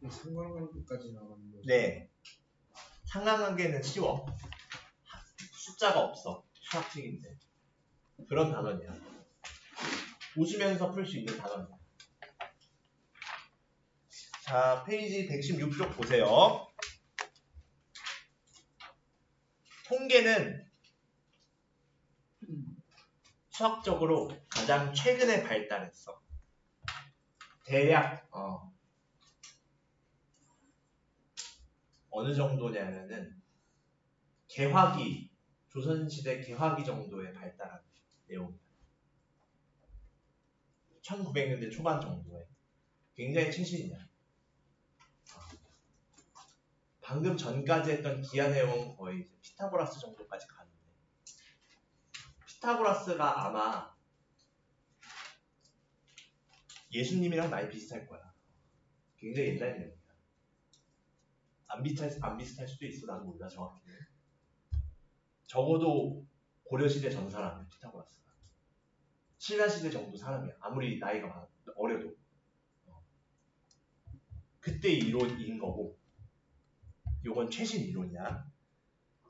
상관관계까지 나가는 거죠. 네. 상관관계는 쉬워. 숫자가 없어. 수학책인데. 그런 단원이야. 웃으면서 풀 수 있는 단원이야. 자, 페이지 116쪽 보세요. 통계는 수학적으로 가장 최근에 발달했어. 대략 어느 정도냐면은 개화기, 조선시대 개화기 정도에 발달한 내용이야. 1900년대 초반 정도에. 굉장히 최신이야. 방금 전까지 했던 기하 내용은 거의 이제 피타고라스 정도까지 가는데, 피타고라스가 아마 예수님이랑 많이 비슷할 거야. 굉장히 옛날 내용이야. 안 비슷할 수도 있어. 나도 몰라 정확히는. 적어도 고려시대 전 사람이야. 피타고라스가. 신라시대 정도 사람이야. 아무리 나이가 어려도. 그때 이론인 거고, 요건 최신 이론이야.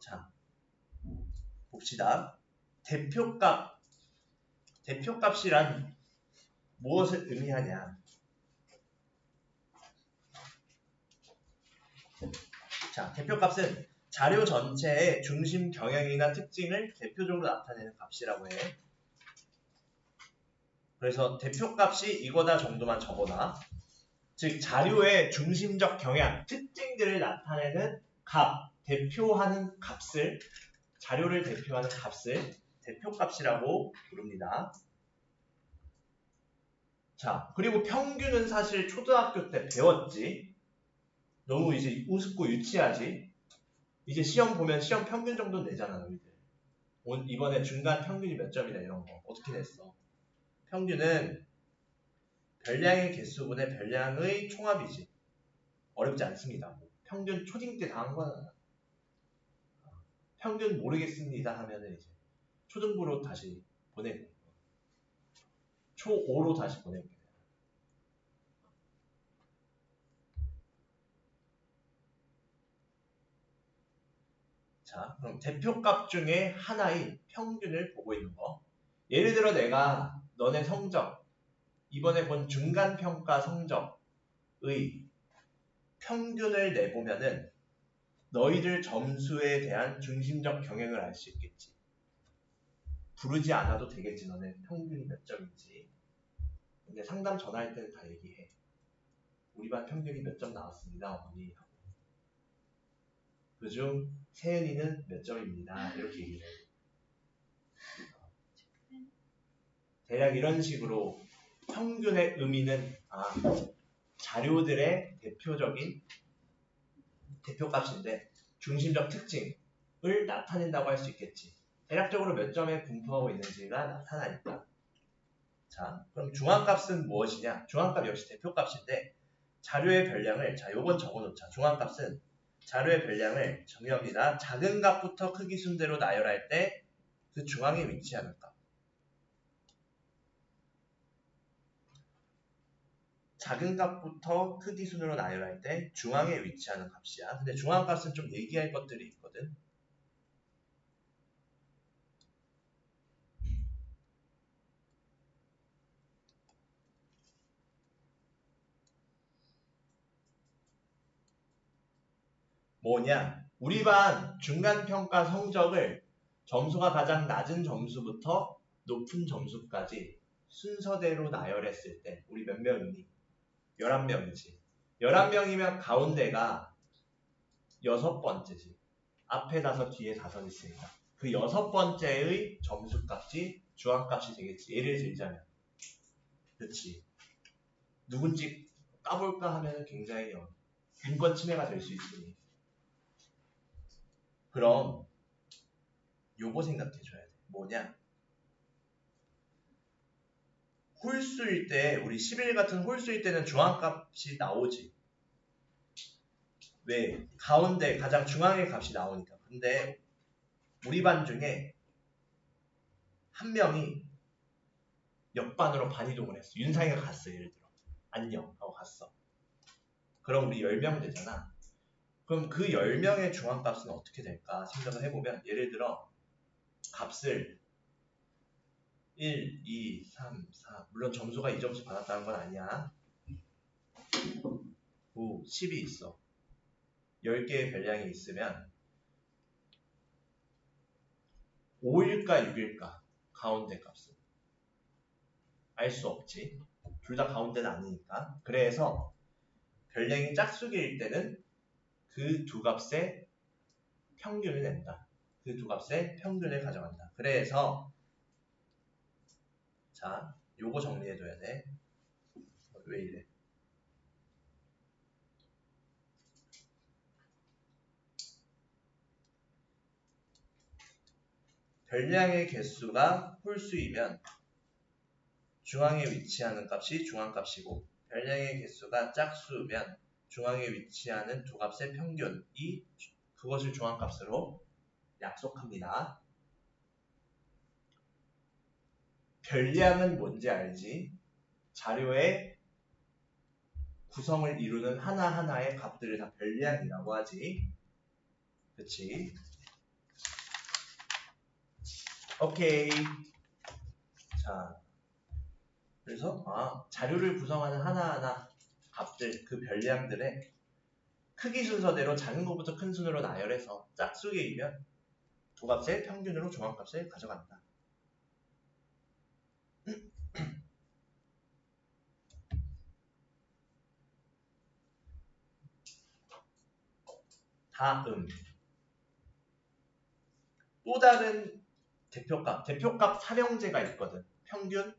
자, 봅시다. 대표값이란 무엇을 의미하냐? 자, 대표값은 자료 전체의 중심 경향이나 특징을 대표적으로 나타내는 값이라고 해. 그래서 대표값이 이거다 정도만 적어놔. 즉 자료의 중심적 경향, 특징들을 나타내는 값, 대표하는 값을, 자료를 대표하는 값을 대표값이라고 부릅니다. 자, 그리고 평균은 사실 초등학교 때 배웠지. 너무 이제 우습고 유치하지. 이제 시험 보면 시험 평균 정도 내잖아, 너희들. 이번에 중간 평균이 몇 점이다 이런 거 어떻게 냈어? 평균은 별량의 개수분의 별량의 총합이지. 어렵지 않습니다. 평균 초딩 때 다 한 거야. 평균 모르겠습니다 하면은 이제 초등부로 다시 보내고 초5로 다시 보내고. 자, 그럼 대표값 중에 하나인 평균을 보고 있는 거. 예를 들어 내가 너네 성적, 이번에 본 중간평가 성적의 평균을 내보면은 너희들 점수에 대한 중심적 경향을 알 수 있겠지. 부르지 않아도 되겠지. 너네 평균이 몇 점인지. 근데 상담 전화할 때는 다 얘기해. 우리 반 평균이 몇 점 나왔습니다, 어머니. 그중 세은이는 몇 점입니다. 이렇게 얘기해. 대략 이런 식으로 평균의 의미는 자료들의 대표적인 대표값인데 중심적 특징을 나타낸다고 할 수 있겠지. 대략적으로 몇 점에 분포하고 있는지가 나타나니까. 자, 그럼 중앙값은 무엇이냐? 중앙값 역시 대표값인데 자료의 별량을, 자, 요건 적어놓자. 중앙값은 자료의 별량을 정의합니다. 작은 값부터 크기 순대로 나열할 때 그 중앙에 위치하는 값. 작은 값부터 크기 순으로 나열할 때 중앙에 위치하는 값이야. 근데 중앙값은 좀 얘기할 것들이 있거든. 뭐냐? 우리 반 중간평가 성적을 점수가 가장 낮은 점수부터 높은 점수까지 순서대로 나열했을 때 우리 몇 명이니? 11명이지. 11명이면 가운데가 6번째지. 앞에 5, 뒤에 5 있으니까. 그 6번째의 점수값이 중앙값이 되겠지. 예를 들자면. 그렇지. 누군지 까볼까 하면 굉장히 인권 침해가 될 수 있으니. 그럼 요거 생각해줘야 돼. 뭐냐? 홀수일 때, 우리 11 같은 홀수일 때는 중앙값이 나오지. 왜? 가운데 가장 중앙의 값이 나오니까. 근데 우리 반 중에 한 명이 옆반으로 반이동을 했어. 윤상이가 갔어. 예를 들어. 안녕 하고 갔어. 그럼 우리 10명 되잖아. 그럼 그 10명의 중앙값은 어떻게 될까 생각을 해보면 예를 들어 값을 1, 2, 3, 4 물론 점수가 2점씩 받았다는 건 아니야. 9, 10이 있어. 10개의 별량이 있으면 5일까 6일까 가운데 값은 알 수 없지. 둘 다 가운데는 아니니까. 그래서 별량이 짝수기일 때는 그 두 값의 평균을 낸다. 그 두 값의 평균을 가져간다. 그래서 자, 요거 정리해둬야 돼. 왜 이래? 별량의 개수가 홀수이면 중앙에 위치하는 값이 중앙값이고 별량의 개수가 짝수면 중앙에 위치하는 두 값의 평균이 그것을 중앙값으로 약속합니다. 별량은 뭔지 알지? 자료의 구성을 이루는 하나하나의 값들을 다 별량이라고 하지. 그치? 오케이. 자, 그래서 자료를 구성하는 하나하나 값들, 그 별량들의 크기 순서대로 작은 것부터 큰 순으로 나열해서 짝수계이면 두 값의 평균으로 중앙값을 가져간다. 다음 또 다른 대표값 삼형제가 있거든. 평균,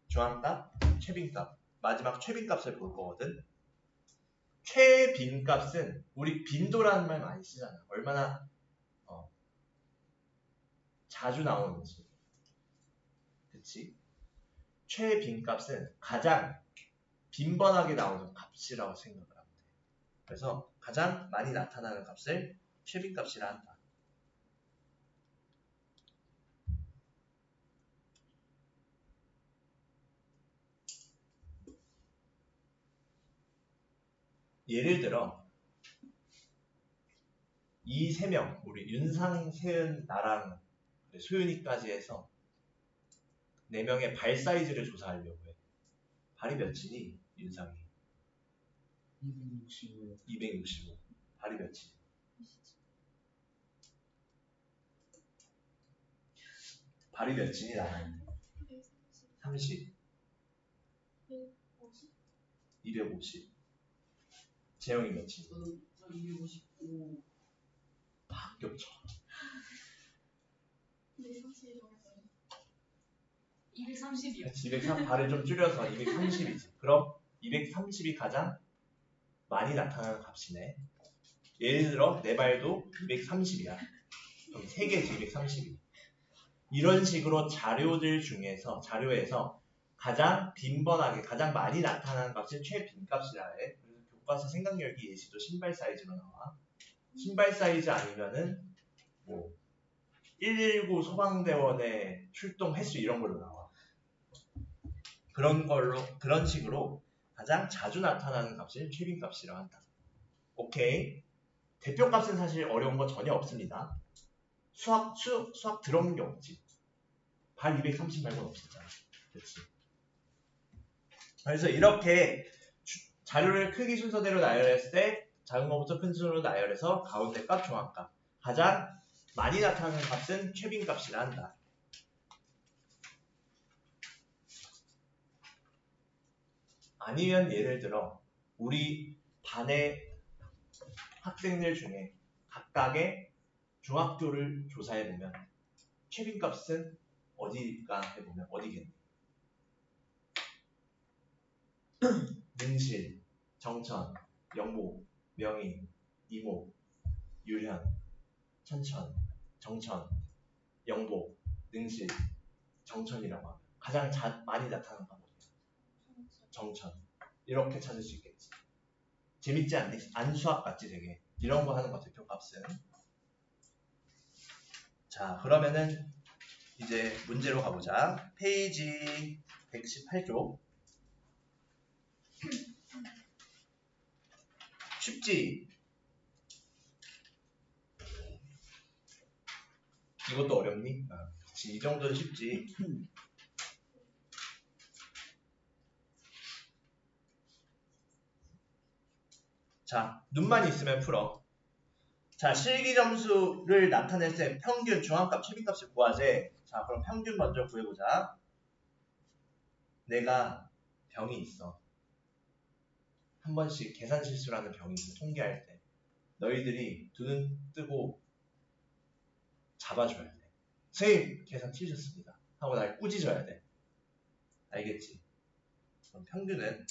중앙값, 최빈값. 마지막 최빈값을 볼 거거든. 최빈값은 우리 빈도라는 말 많이 쓰잖아. 얼마나 자주 나오는지. 그치? 최빈값은 가장 빈번하게 나오는 값이라고 생각을 하면 돼. 그래서 가장 많이 나타나는 값을 최빈값이라 한다. 예를 들어 이 세 명, 우리 윤상, 세은, 나랑 소윤이까지 해서 4명의 발 사이즈를 조사하려고 해. 발이 몇이니? 윤상이 265. 265. 발이 몇이니? 발이 몇이니? 나랑 30. 250. 재영이 몇이니? 저 255. 다 겹쳐. 230이요. 230, 발을 좀 줄여서 230이지. 그럼 230이 가장 많이 나타나는 값이네. 예를 들어 내 발도 230이야. 그럼 3개지 230이. 이런 식으로 자료에서 가장 빈번하게 가장 많이 나타나는 값을 최빈값이라 해. 그래서 교과서 생각열기 예시도 신발 사이즈로 나와. 신발 사이즈 아니면은 뭐 119 소방대원의 출동 횟수 이런 걸로 나와. 그런 식으로 가장 자주 나타나는 값을 최빈값이라고 한다. 오케이. 대표값은 사실 어려운 거 전혀 없습니다. 수학 들어온 게 없지. 발 230 말고는 없었잖아. 그렇지. 그래서 이렇게 자료를 크기 순서대로 나열했을 때 작은 것부터 큰 순으로 나열해서 가운데 값, 중앙값. 가장 많이 나타나는 값은 최빈값이라 한다. 아니면 예를 들어 우리 반의 학생들 중에 각각의 중학교를 조사해보면 최빈값은 어디가 해보면 어디겠니? 능실, 정천, 영모, 명인, 이모, 유현, 천천, 정천, 영보, 능실, 정천이라고 하면 가장 많이 나타나는 건 어디야? 정천. 이렇게 찾을 수 있겠지. 재밌지 않니? 안수학 같지 되게. 이런 거 하는 거 대표값은. 자, 그러면은 이제 문제로 가보자. 페이지 118쪽. 쉽지? 이것도 어렵니? 그치, 이 정도는 쉽지. 자, 눈만 있으면 풀어. 자, 실기 점수를 나타낼 때 평균, 중앙값, 최빈값을 구하재. 자, 그럼 평균 먼저 구해보자. 내가 병이 있어. 한 번씩 계산 실수라는 병이 있어. 통계할 때. 너희들이 두 눈 뜨고 잡아줘야 돼. 선생님, 계산 틀리셨습니다. 하고 날 꾸짖어야 돼. 알겠지? 그럼 평균은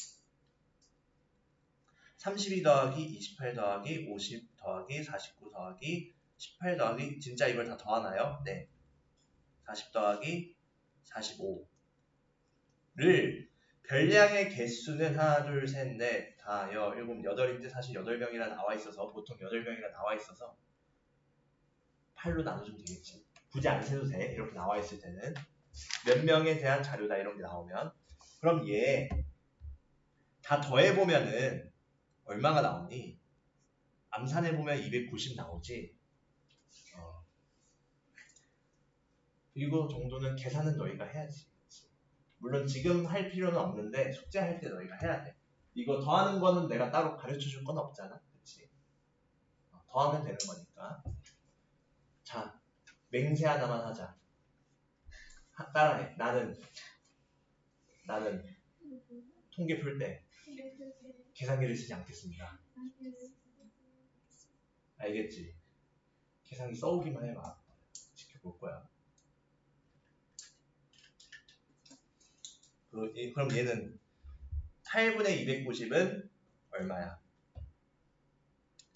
32 더하기 28 더하기 50 더하기 49 더하기 18 더하기 진짜 이걸 다 더하나요? 네. 40 더하기 45를 별량의 개수는 하나, 둘, 셋, 넷, 다, 여, 일곱, 여덟인데 사실 8병이라 나와 있어서 보통 8병이라 나와 있어서 8로 나눠주면 되겠지. 굳이 안 세도 돼. 이렇게 나와 있을 때는 몇 명에 대한 자료다 이런 게 나오면 그럼 얘 다 더해보면은 얼마가 나오니? 암산해보면 290 나오지. 이거 정도는 계산은 너희가 해야지. 물론 지금 할 필요는 없는데 숙제할 때 너희가 해야 돼. 이거 더하는 거는 내가 따로 가르쳐줄 건 없잖아. 그치? 더하면 되는 거니까. 자, 맹세 하나만 하자. 따라해. 나는 통계 풀 때 계산기를 쓰지 않겠습니다. 알겠지? 계산기 써오기만 해봐. 지켜볼 거야. 그럼 얘는 8분의 290은 얼마야?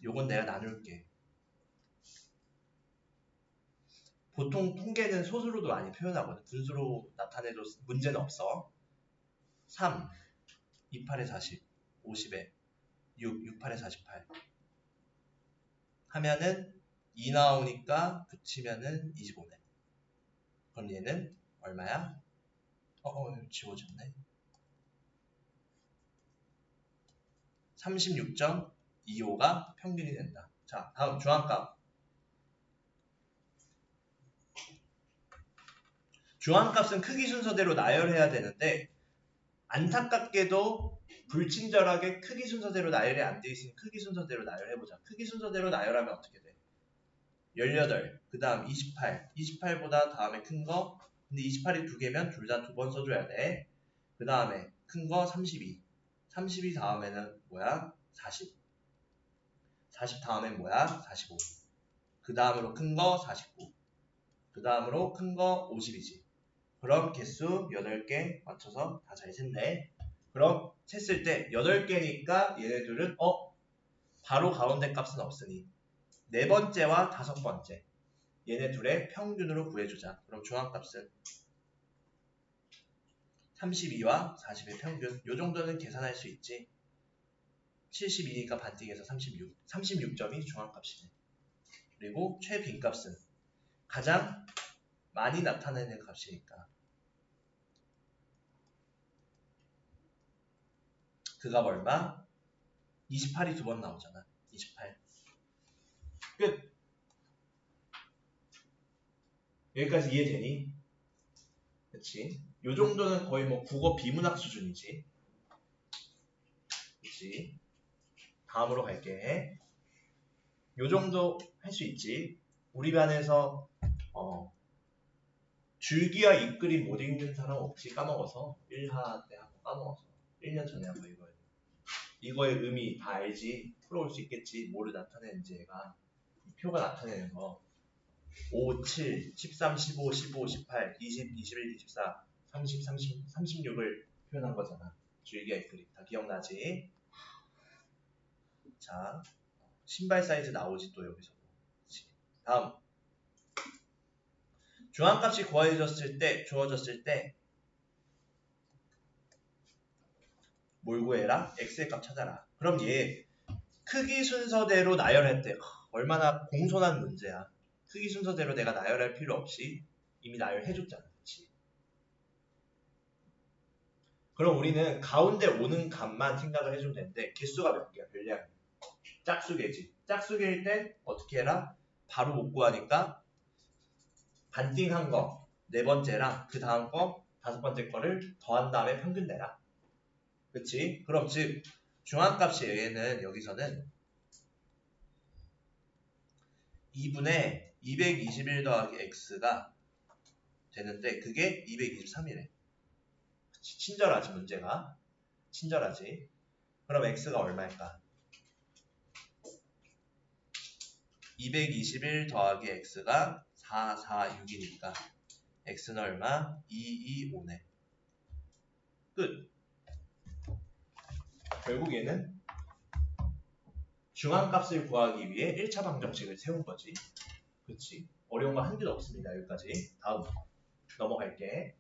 요건 내가 나눌게. 보통 통계는 소수로도 많이 표현하거든. 분수로 나타내도 문제는 없어. 3, 28에 40, 50에 6, 68에 48 하면은 2 나오니까 붙이면은 25네. 그럼 얘는 얼마야? 지워졌네. 36.25가 평균이 된다. 자, 다음 중앙값. 중앙값은 크기 순서대로 나열해야 되는데 안타깝게도 불친절하게 크기 순서대로 나열이 안 돼 있으니 크기 순서대로 나열해보자. 크기 순서대로 나열하면 어떻게 돼? 18, 그 다음 28, 28보다 다음에 큰 거, 근데 28이 두 개면 둘 다 두 번 써줘야 돼. 그 다음에 큰 거 32, 32 다음에는 뭐야? 40, 40 다음엔 뭐야? 45, 그 다음으로 큰 거 49, 그 다음으로 큰 거 50이지. 그럼 개수 8개 맞춰서 다 잘 셌네. 그럼 셌을 때 8개니까 얘네들은 바로 가운데 값은 없으니 네 번째와 다섯 번째 얘네 둘의 평균으로 구해주자. 그럼 중앙값은 32와 40의 평균. 요 정도는 계산할 수 있지. 72니까 반띵해서 36. 36점이 중앙값이네. 그리고 최빈값은 가장 많이 나타내는 값이니까 그 값 얼마? 28이 두 번 나오잖아. 28. 끝. 여기까지 이해되니? 그치? 요 정도는 거의 뭐 국어 비문학 수준이지. 그치? 다음으로 갈게. 요 정도 할 수 있지. 우리 반에서 줄기와 잇그림 못 읽는 사람 없지. 까먹어서 1하 때 하고 까먹어서 1년 전에 한거 이거의 의미 다 알지. 풀어올 수 있겠지. 뭐를 나타내는지 얘가 이 표가 나타내는 거 5, 7, 13, 15, 15, 18, 20, 21, 24, 30, 36을 표현한 거잖아. 줄기와 잇그림 다 기억나지? 자, 신발 사이즈 나오지 또 여기서. 다음 중앙값이 주어졌을 때 뭘 구해라? x의 값 찾아라. 그럼 얘 크기 순서대로 나열할 때 얼마나 공손한 문제야. 크기 순서대로 내가 나열할 필요 없이 이미 나열해줬잖아. 그치? 그럼 우리는 가운데 오는 값만 생각을 해주면 되는데 개수가 몇 개야? 별량이 짝수계지. 짝수계일 땐 어떻게 해라? 바로 못 구하니까 반띵한 거 네 번째랑 그 다음 거 다섯 번째 거를 더한 다음에 평균 내라. 그치? 그럼 즉 중앙값이 얘는 여기서는 2분의 221 더하기 x가 되는데 그게 223이래. 친절하지 문제가. 친절하지. 그럼 x가 얼마일까? 221 더하기 x가 446이니까 x는 얼마? 225네. 끝. 결국 얘는 중앙값을 구하기 위해 1차 방정식을 세운 거지. 그치? 어려운 거 한 개도 없습니다. 여기까지. 다음 넘어갈게.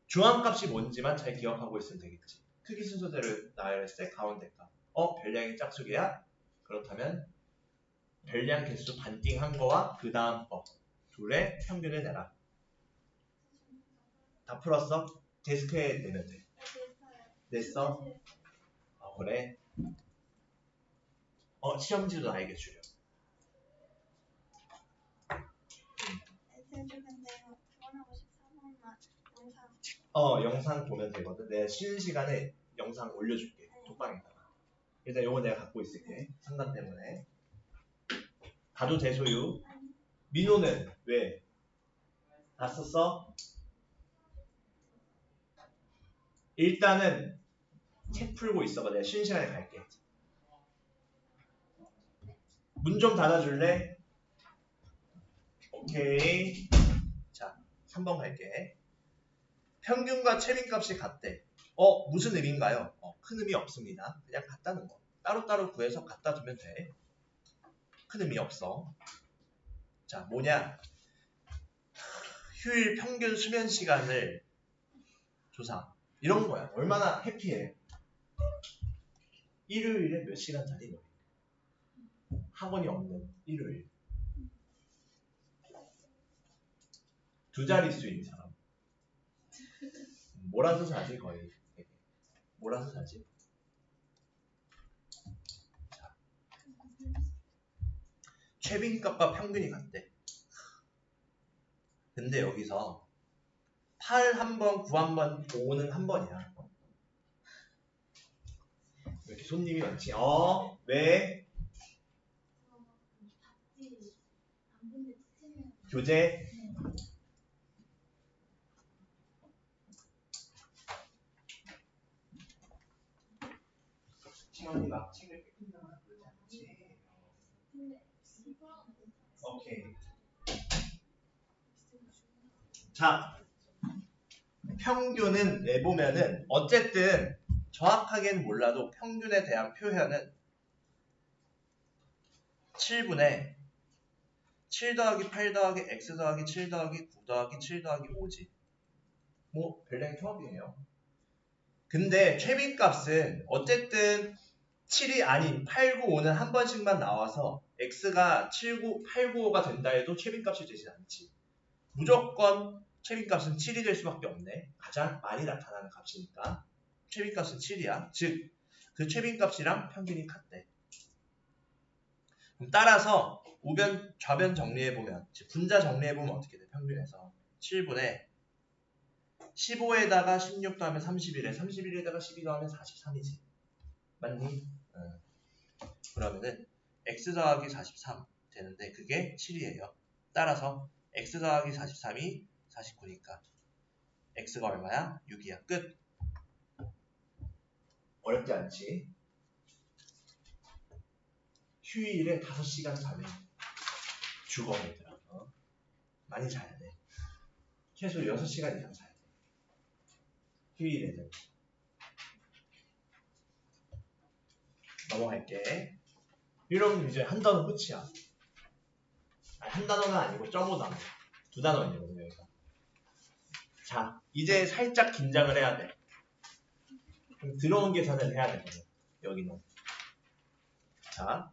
중앙값이 뭔지만 잘 기억하고 있으면 되겠지. 크기 순서대로 나열했을 때 가운데 값. 별량이 짝수계야? 그렇다면 별량 개수 반띵한 거와 그 다음 거 둘의 평균을 내라. 다 풀었어? 데스크에 내면 돼. 냈어? 그래. 시험지도 나에게 주려. 영상 보면 되거든. 내가 쉬는 시간에 영상 올려줄게. 톡방에다가. 일단 요거 내가 갖고 있을게. 상담 때문에. 다도 대소유. 민호는 왜? 다 썼어? 일단은 책 풀고 있어봐. 내가 쉬는 시간에 갈게. 문 좀 닫아줄래? 오케이. 자, 3번 갈게. 평균과 최빈값이 같대. 무슨 의미인가요? 큰 의미 없습니다. 그냥 같다는 거. 따로따로 구해서 갖다 두면 돼. 큰 의미 없어. 자, 뭐냐? 휴일 평균 수면 시간을 조사. 이런 거야. 얼마나 해피해. 일요일에 몇 시간짜리 너? 학원이 없는 일요일. 두 자릿수인 사람. 몰아서 자지 거의. 몰아서 자지. 자, 최빈값과 평균이 같대. 근데 여기서 8 한 번, 9 한 번, 5는 한 번이야. 왜 이렇게 손님이 많지? 왜? 교재? 시간이 막 책을 뺏긴다거나 그러지 않지? 오케이. 자, 평균은 내보면은 어쨌든 정확하게는 몰라도 평균에 대한 표현은 7분의 7 더하기 8 더하기 x 더하기 7 더하기 9 더하기 7 더하기 5지. 뭐 별량이 통합이에요. 근데 최빈값은 어쨌든 7이 아닌 8, 9, 5는 한 번씩만 나와서 x가 7, 9, 8, 9, 5가 된다 해도 최빈값이 되지 않지. 무조건 최빈값은 7이 될 수밖에 없네. 가장 많이 나타나는 값이니까. 최빈값은 7이야. 즉, 그 최빈값이랑 평균이 같대. 그럼 따라서 우변, 좌변 정리해보면, 즉 분자 정리해보면 어떻게 돼? 평균에서 7분의 15에다가 16 더하면 31에 31에다가 12 더하면 43이지. 맞니? 그러면은 x 더하기 43 되는데 그게 7이에요. 따라서 x 더하기 43이 49니까 x가 얼마야? 6이야. 끝. 어렵지 않지? 휴일에 5시간 자면 죽어 얘들아. 많이 자야 돼. 최소 6시간 이상 자야 돼. 휴일에는. 넘어갈게. 이러면 이제 한 단어 끝이야. 한 단어는 아니고 점오 단어. 두 단어이거든요, 여기가. 자, 이제 살짝 긴장을 해야 돼. 그럼 들어온 계산을 해야 되거든, 여기는. 자,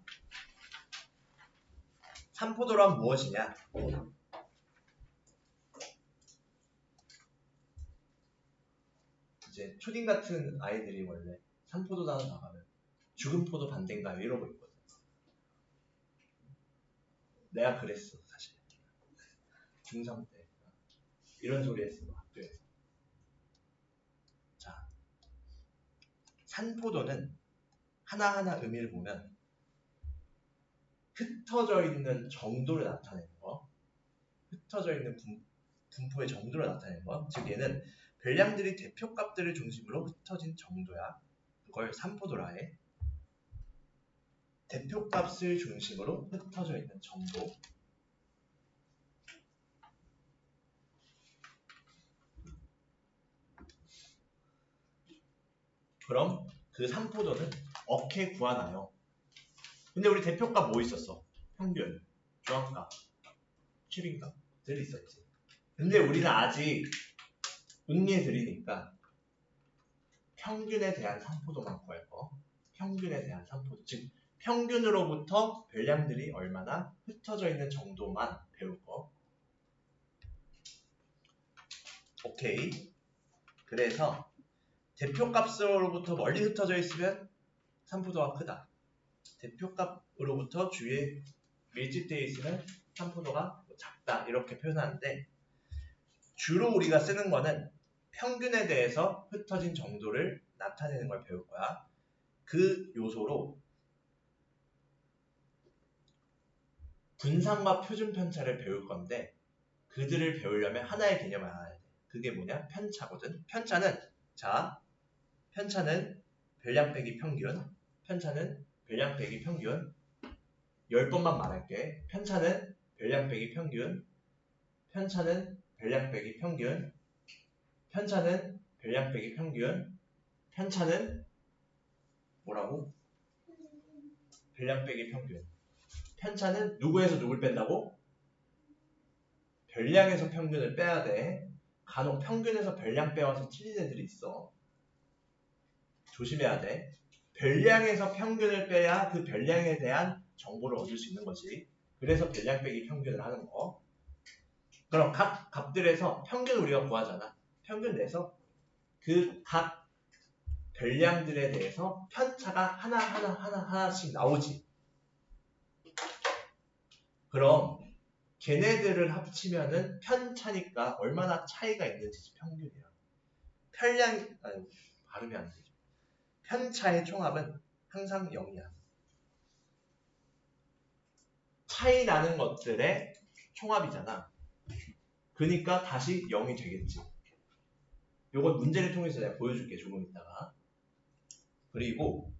3포도란 무엇이냐? 이제 초딩 같은 아이들이 원래 3포도 단어 나가면 주근포도 반대인가요? 이러고 있거든. 내가 그랬어 사실. 중3 때 이런 소리 했어 학교에서. 자, 산포도는 하나하나 의미를 보면 흩어져 있는 정도를 나타내는 거, 흩어져 있는 분포의 정도를 나타내는 거. 즉 얘는 별량들이 대표값들을 중심으로 흩어진 정도야. 그걸 산포도라 해. 대표값을 중심으로 흩어져 있는 정도. 그럼 그 산포도는 어떻게 구하나요? 근데 우리 대표값 뭐 있었어? 평균, 중앙값, 최빈값들이 있었지. 근데 우리는 아직 응예들이니까 평균에 대한 산포도만 구할 거. 평균에 대한 산포도. 즉 평균으로부터 별량들이 얼마나 흩어져 있는 정도만 배울 거. 오케이. 그래서 대표값으로부터 멀리 흩어져 있으면 산포도가 크다. 대표값으로부터 주위에 밀집되어 있으면 산포도가 작다. 이렇게 표현하는데 주로 우리가 쓰는 거는 평균에 대해서 흩어진 정도를 나타내는 걸 배울 거야. 그 요소로 분산과 표준 편차를 배울 건데 그들을 배우려면 하나의 개념을 알아야 돼. 그게 뭐냐? 편차거든. 편차는 별량 빼기 평균. 편차는 별량 빼기 평균. 10번만 말할게. 편차는 별량 빼기 평균. 편차는 별량 빼기 평균. 편차는 별량 빼기 평균. 편차는 뭐라고? 별량 빼기 평균. 편차는 누구에서 누굴 뺀다고? 별량에서 평균을 빼야 돼. 간혹 평균에서 별량 빼와서 틀린 애들이 있어. 조심해야 돼. 별량에서 평균을 빼야 그 별량에 대한 정보를 얻을 수 있는 거지. 그래서 별량 빼기 평균을 하는 거. 그럼 각 값들에서 평균을 우리가 구하잖아. 평균 내서 그 각 별량들에 대해서 편차가 하나씩 나오지. 그럼 걔네들을 합치면은 편차니까 얼마나 차이가 있는지 평균이야. 발음이 안 되죠. 편차의 총합은 항상 0이야. 차이 나는 것들의 총합이잖아. 그러니까 다시 0이 되겠지. 요건 문제를 통해서 내가 보여줄게 조금 있다가. 그리고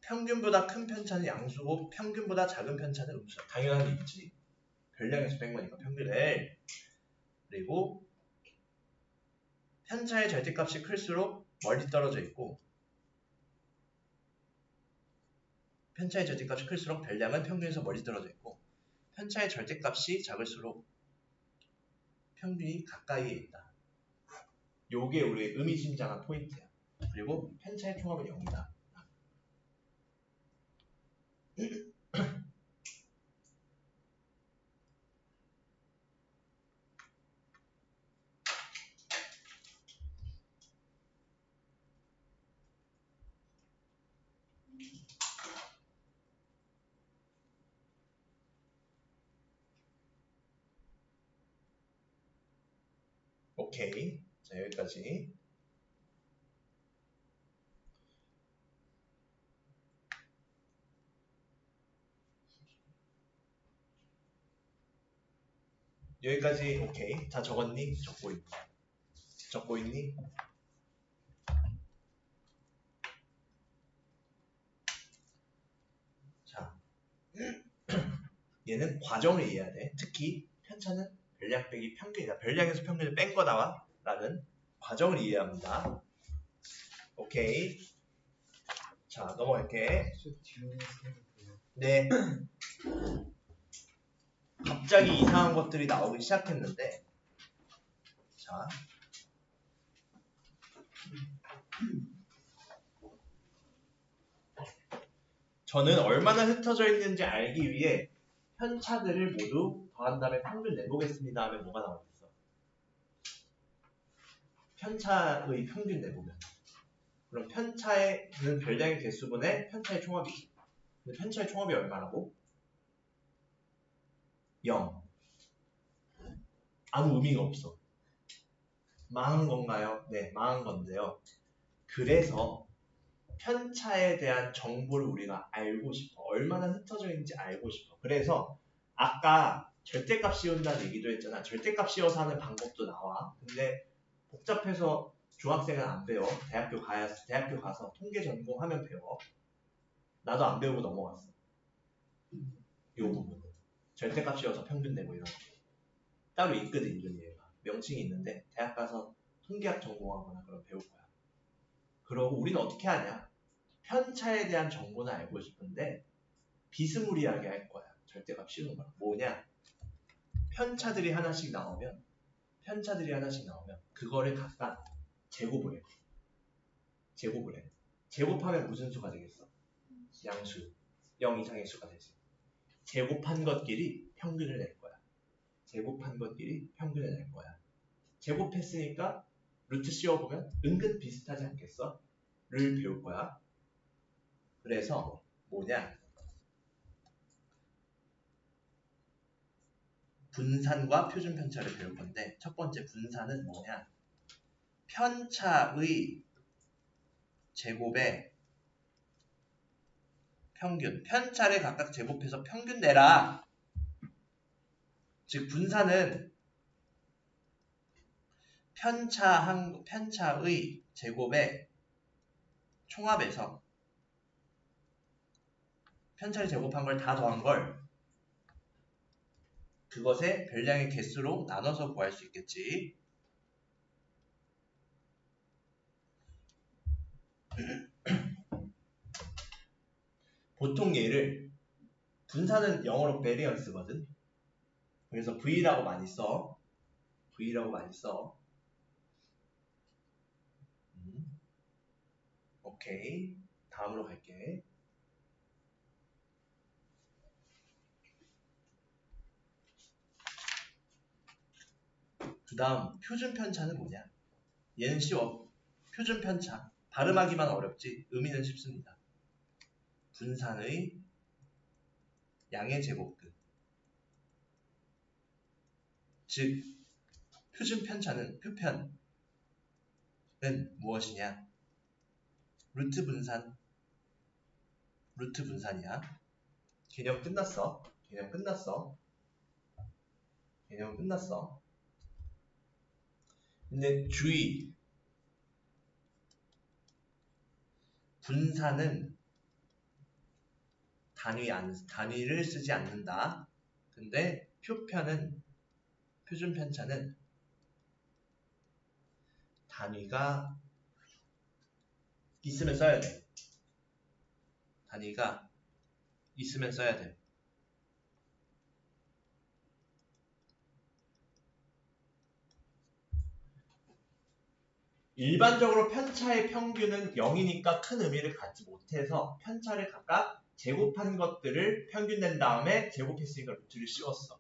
평균보다 큰 편차는 양수고 평균보다 작은 편차는 음수야. 당연한 게 있지. 별량에서 뺀 거니까 평균을. 그리고 편차의 절대값이 클수록 멀리 떨어져 있고 편차의 절대값이 클수록 별량은 평균에서 멀리 떨어져 있고 편차의 절대값이 작을수록 평균이 가까이에 있다. 요게 우리의 의미심장한 포인트야. 그리고 편차의 총합은 0이다. 오케이. 자, 여기까지. 여기까지 오케이. 다 적었니? 적고 있니? 적고 있니? 자, 얘는 과정을 이해해야 돼. 특히 편차는 별량 빼기 평균이다. 별량에서 평균을 뺀 거다 라는 과정을 이해합니다. 오케이. 자, 넘어갈게. 네. 갑자기 이상한 것들이 나오기 시작했는데 자, 저는 얼마나 흩어져 있는지 알기 위해 편차들을 모두 더한 다음에 평균 내보겠습니다 하면 뭐가 나오겠어? 편차의 평균 내보면 그럼 편차는 별량의 개수분의 편차의 총합이지. 근데 편차의 총합이 얼마라고? 0. 아무 의미가 없어. 망한 건가요? 네, 망한 건데요. 그래서 편차에 대한 정보를 우리가 알고 싶어. 얼마나 흩어져 있는지 알고 싶어. 그래서 아까 절대값 씌운다는 얘기도 했잖아. 절대값 씌워서 하는 방법도 나와. 근데 복잡해서 중학생은 안 배워. 대학교 가서 통계 전공하면 배워. 나도 안 배우고 넘어갔어. 이 부분은. 절대값 씌워서 평균 내고 이런 거. 따로 있거든, 이런 얘가. 명칭이 있는데 대학 가서 통계학 전공하거나 그럼 배울 거야. 그러고 우리는 어떻게 하냐? 편차에 대한 정보는 알고 싶은데 비스무리하게 할 거야. 절대값 씌우는 거야. 뭐냐? 편차들이 하나씩 나오면 그거를 각각 제곱을 해. 제곱하면 무슨 수가 되겠어? 양수. 0 이상의 수가 되지. 제곱한 것끼리 평균을 낼 거야. 제곱했으니까 루트 씌워보면 은근 비슷하지 않겠어? 를 배울 거야. 그래서 뭐냐? 분산과 표준 편차를 배울 건데 첫 번째 분산은 뭐냐? 편차의 제곱에 평균. 편차를 각각 제곱해서 평균 내라. 즉 분산은 편차의 제곱에 총합해서 편차를 제곱한 걸 다 더한 걸 그것의 별량의 개수로 나눠서 구할 수 있겠지. 보통 얘를 분산은 영어로 variance거든. 그래서 V라고 많이 써. 오케이. 다음으로 갈게. 그 다음 표준 편차는 뭐냐? 얘는 쉬워. 표준 편차. 발음하기만 어렵지 의미는 쉽습니다. 분산의 양의 제곱근. 즉 표준 편차는 표편은 무엇이냐? 루트 분산이야. 개념 끝났어. 근데 주의. 분산은 단위를 쓰지 않는다. 근데 표준 편차는 단위가 있으면 써야 돼. 일반적으로 편차의 평균은 0이니까 큰 의미를 갖지 못해서 편차를 각각 제곱한 것들을 평균 낸 다음에 제곱했으니까 루트를 씌웠어.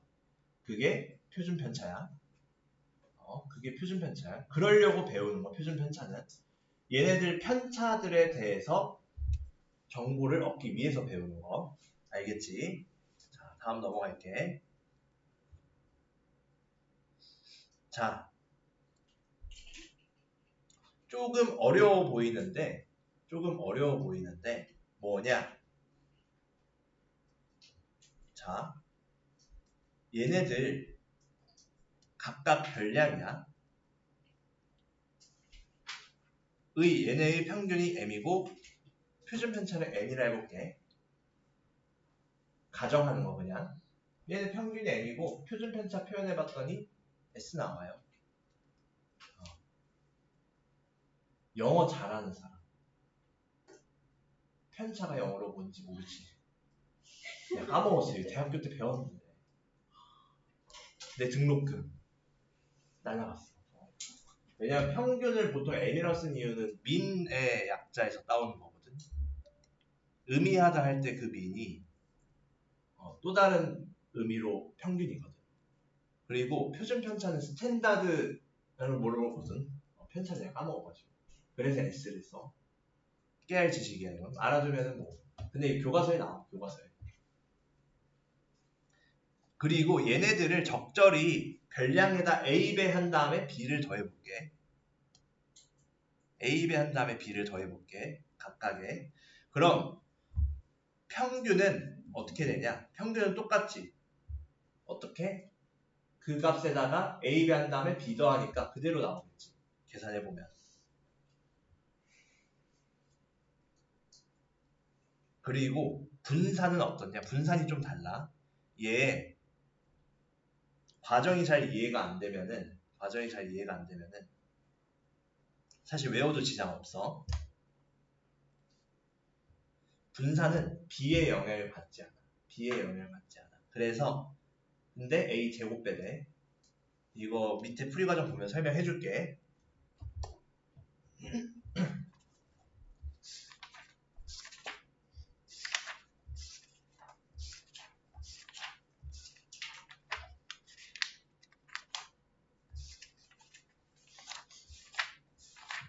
그게 표준 편차야. 그러려고 배우는 거, 표준 편차는. 얘네들 편차들에 대해서 정보를 얻기 위해서 배우는 거. 알겠지? 자, 다음 넘어갈게. 자, 조금 어려워 보이는데 뭐냐? 자, 얘네들 각각 별량이야. 얘네의 평균이 m이고 표준 편차는 n이라 해볼게. 가정하는 거 그냥. 얘는 평균이 m이고 표준 편차 표현해봤더니 s 나와요. 영어 잘하는 사람. 편차가 영어로 뭔지 모르지. 내가 까먹었어요. 대학교 때 배웠는데. 내 등록금 날라갔어. 왜냐면 평균을 보통 n이라고 쓴 이유는 민의 약자에서 따오는 거거든. 의미하다 할 때 그 민이 또 다른 의미로 평균이거든. 그리고 표준 편차는 스탠다드라는 모르거든. 편차를 내가 까먹어가지고. 그래서 S를 써. 깨알 지식이야. 이건 알아두면은 뭐. 근데 이 교과서에 나와. 교과서에. 그리고 얘네들을 적절히 별량에다 A 배한 다음에 B를 더해볼게. A 배한 다음에 B를 더해볼게. 각각에. 그럼 평균은 어떻게 되냐? 평균은 똑같지. 어떻게? 그 값에다가 A 배한 다음에 B 더하니까 그대로 나오겠지. 계산해보면. 그리고 분산은 어떻냐? 분산이 좀 달라. 얘 과정이 잘 이해가 안 되면은 사실 외워도 지장 없어. 분산은 B의 영향을 받지 않아. 그래서 근데 A 제곱배대. 이거 밑에 풀이 과정 보면 설명해 줄게.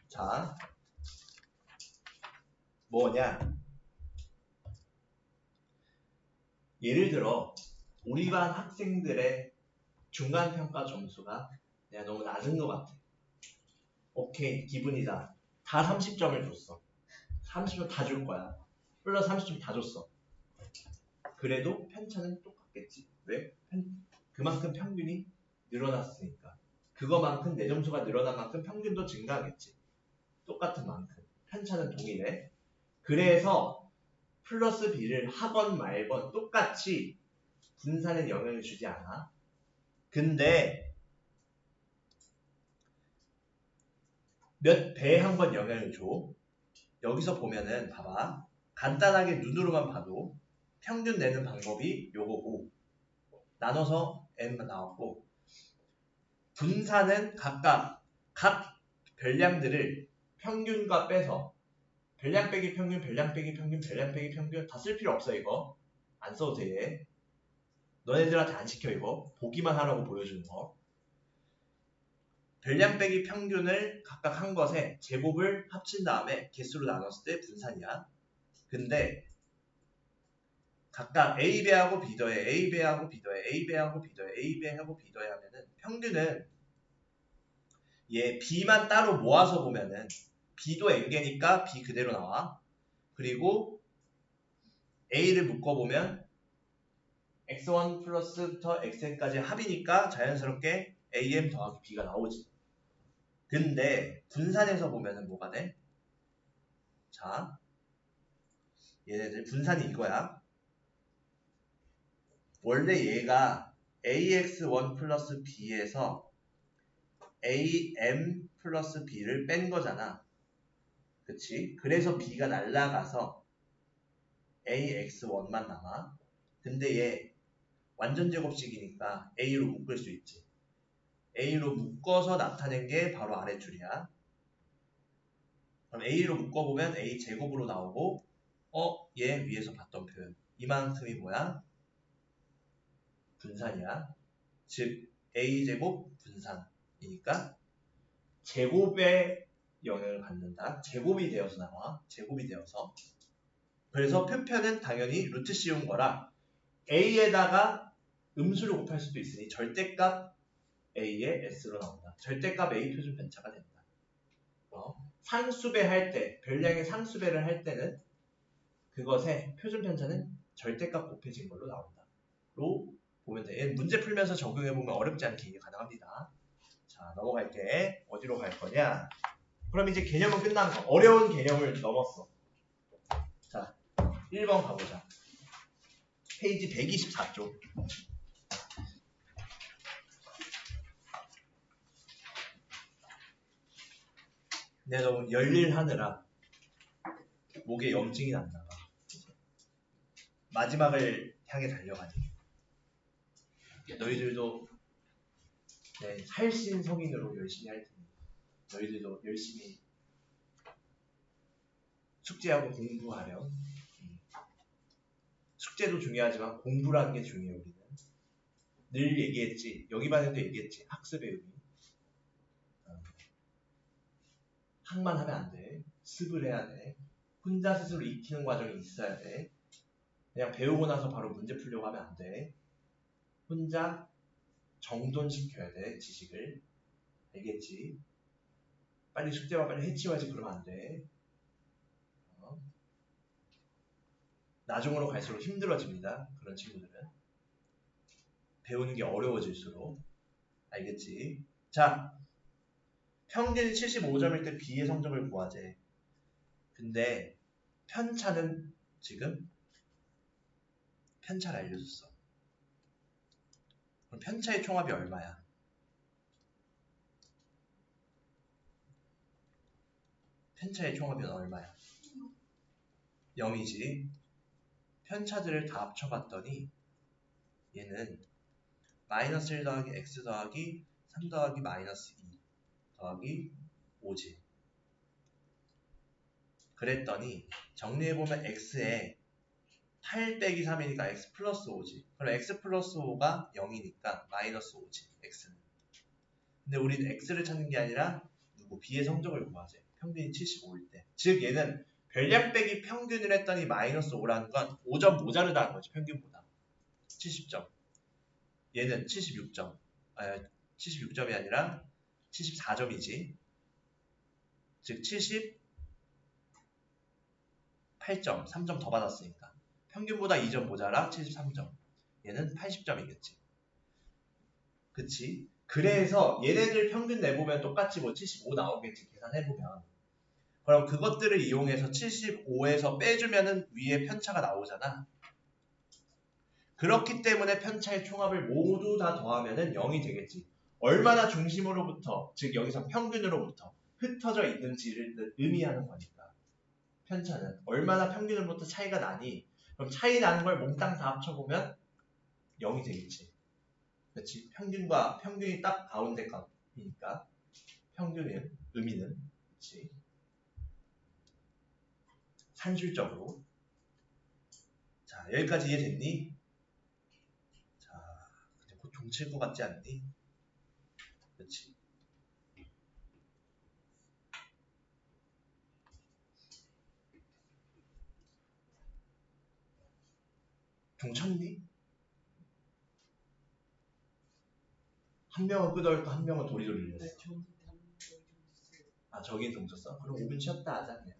자, 뭐냐? 예를 들어 우리 반 학생들의 중간평가 점수가 내가 너무 낮은 것 같아. 오케이, 기분이다. 다 30점을 줬어. 30점 다 줄 거야. 플러스 30점 다 줬어. 그래도 편차는 똑같겠지. 왜? 그만큼 평균이 늘어났으니까. 그거만큼 내 점수가 늘어난 만큼 평균도 증가하겠지. 똑같은 만큼. 편차는 동일해. 그래서 플러스 B를 하건 말건 똑같이 분산에 영향을 주지 않아. 근데 몇 배 한 번 영향을 줘. 여기서 보면은 봐봐. 간단하게 눈으로만 봐도 평균 내는 방법이 요거고 나눠서 n만 나왔고 분산은 각각 각 별량들을 평균과 빼서 별량 빼기 평균, 별량 빼기 평균, 별량 빼기 평균 다 쓸 필요 없어. 이거 안 써도 돼. 너네들한테 안 시켜. 이거 보기만 하라고 보여주는 거. 별량 빼기 평균을 각각 한 것에 제곱을 합친 다음에 개수로 나눴을 때 분산이야. 근데 각각 A 배하고 B 더해, A 배하고 B 더해, A 배하고 B 더해, A 배하고 B 더해 하면은 평균은 얘 B만 따로 모아서 보면은 B도 N개니까 B 그대로 나와. 그리고 A를 묶어보면 X1 플러스부터 XN까지 합이니까 자연스럽게 AM 더하기 B가 나오지. 근데 분산해서 보면은 뭐가 돼? 자, 얘네들 분산이 이거야. 원래 얘가 AX1 플러스 B에서 AM 플러스 B를 뺀 거잖아. 그치? 그래서 B가 날라가서 AX1만 남아. 근데 얘 완전 제곱식이니까 A로 묶을 수 있지. A로 묶어서 나타낸 게 바로 아래줄이야. 그럼 A로 묶어보면 A 제곱으로 나오고 얘 위에서 봤던 표현. 이만큼이 뭐야? 분산이야. 즉 A제곱 분산이니까 제곱의 영향을 받는다. 제곱이 되어서 나와. 제곱이 되어서. 그래서 표편은 당연히 루트 씌운 거라 A에다가 음수를 곱할 수도 있으니 절대값 A의 S로 나온다. 절대값 A 표준 편차가 된다. 상수배 할 때, 별량의 상수배를 할 때는 그것의 표준 편차는 절대값 곱해진 걸로 나온다. 로 보면 돼. 문제 풀면서 적용해보면 어렵지 않게 이해 가능합니다. 자, 넘어갈게. 어디로 갈 거냐? 그럼 이제 개념은 끝난 거. 어려운 개념을 넘었어. 자, 1번 가보자. 페이지 124쪽. 내가 너무 열일하느라 목에 염증이 났나 봐. 마지막을 향해 달려가니. 너희들도 살신 성인으로 열심히 할 테니 너희들도 열심히 숙제하고 공부하렴. 숙제도 중요하지만 공부라는 게 중요해. 우리는 늘 얘기했지. 여기 반에도 얘기했지. 학습의 의미. 학만 하면 안 돼. 습을 해야 돼. 혼자 스스로 익히는 과정이 있어야 돼. 그냥 배우고 나서 바로 문제 풀려고 하면 안 돼. 혼자 정돈시켜야 돼, 지식을. 알겠지? 빨리 숙제와 빨리 해치워야지. 그러면 안 돼. 나중으로 갈수록 힘들어집니다. 그런 친구들은. 배우는 게 어려워질수록. 알겠지? 자, 평균이 75점일 때 B의 성적을 구하재. 근데 편차는 지금 편차를 알려줬어. 그럼 편차의 총합이 얼마야? 편차의 총합이 얼마야? 0이지. 편차들을 다 합쳐봤더니 얘는 마이너스 1 더하기 x 더하기 3 더하기 마이너스 2 더하기 5지. 그랬더니 정리해보면 x에 8 빼기 3이니까 x 플러스 5지. 그럼 x 플러스 5가 0이니까 마이너스 5지. x는. 근데 우리는 x를 찾는 게 아니라 누구? b의 성적을 구하지. 평균이 75일 때. 즉 얘는 별량 빼기 평균을 했더니 마이너스 5라는 건 5점 모자르다는 거지. 평균보다. 70점. 얘는 76점. 76점이 아니라 74점이지. 즉 78점. 3점 더 받았으니까. 평균보다 2점 모자라 73점. 얘는 80점이겠지. 그치? 그래서 얘네들 평균 내보면 똑같이 뭐 75 나오겠지. 계산해보면. 그럼 그것들을 이용해서 75에서 빼주면은 위에 편차가 나오잖아. 그렇기 때문에 편차의 총합을 모두 다 더하면은 0이 되겠지. 얼마나 중심으로부터, 즉 여기서 평균으로부터 흩어져 있는지를 의미하는 거니까. 편차는 얼마나 평균으로부터 차이가 나니? 그럼 차이 나는 걸 몽땅 다 합쳐보면 0이 되겠지. 그렇지? 평균과 평균이 딱 가운데 값이니까 평균의 의미는 그렇지? 산술적으로. 자, 여기까지 이해됐니? 자, 근데 곧 종칠 것 같지 않니? 그렇지? 종쳤니? 한 명은 끄덕였고 한 명은 도리도리 네, 흘렸어. 아, 저긴 종쳤어? 그럼 5분 쉬었다 하자 그냥.